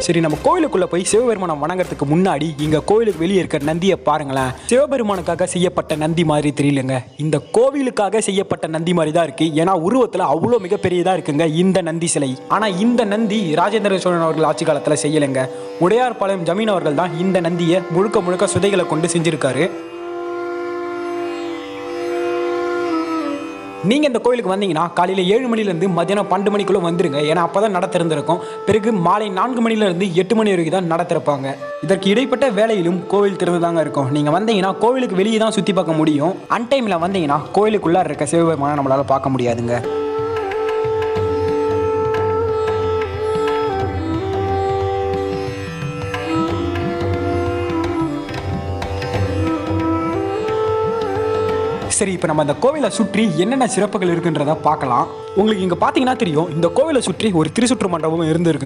சரி, நம்ம கோயிலுக்குள்ள போய் சிவபெருமானை வணங்குறதுக்கு முன்னாடி இங்க கோயிலுக்கு வெளியே இருக்க நந்தியை பாருங்களேன். சிவபெருமானுக்காக செய்யப்பட்ட நந்தி மாதிரி தெரியலங்க. இந்த கோவிலுக்காக செய்யப்பட்ட நந்தி மாதிரி தான் இருக்கு. ஏன்னா உருவத்துல அவ்வளோ மிகப்பெரியதா இருக்குங்க இந்த நந்தி சிலை. ஆனா இந்த நந்தி ராஜேந்திர சோழன் அவர்கள் ஆட்சி காலத்துல செய்யலைங்க. உடையார்பாளையம் ஜமீன் அவர்கள் தான் இந்த நந்தியை முழுக்க முழுக்க சுதைகளை கொண்டு செஞ்சிருக்காரு. நீங்கள் இந்த கோயிலுக்கு வந்தீங்கன்னா காலையில் 7 மணிலேருந்து மதியானம் 12 மணிக்குள்ளே வந்துருங்க. ஏன்னா அப்போ தான் நட திறந்திருக்கும். பிறகு மாலை 4 மணிலேருந்து 8 மணி வரைக்கும் தான் நட திறப்பாங்க. இதற்கு இடைப்பட்ட வேலையிலும் கோவில் திறந்து தாங்க இருக்கும். நீங்கள் வந்தீங்கன்னா கோவிலுக்கு வெளியே தான் சுற்றி பார்க்க முடியும். அன்டைமில் வந்தீங்கன்னா கோயிலுக்குள்ளே இருக்க சிவபெருமானை நம்மளால் பார்க்க முடியாதுங்க. சரி, இப்போ நம்ம இந்த கோவிலை சுற்றி என்னென்ன சிறப்புகள் இருக்குன்றத பார்க்கலாம். உங்களுக்கு இங்கே பார்த்தீங்கன்னா தெரியும், இந்த கோவிலை சுற்றி ஒரு திருச்சுற்று மண்டபம் இருந்திருக்கு.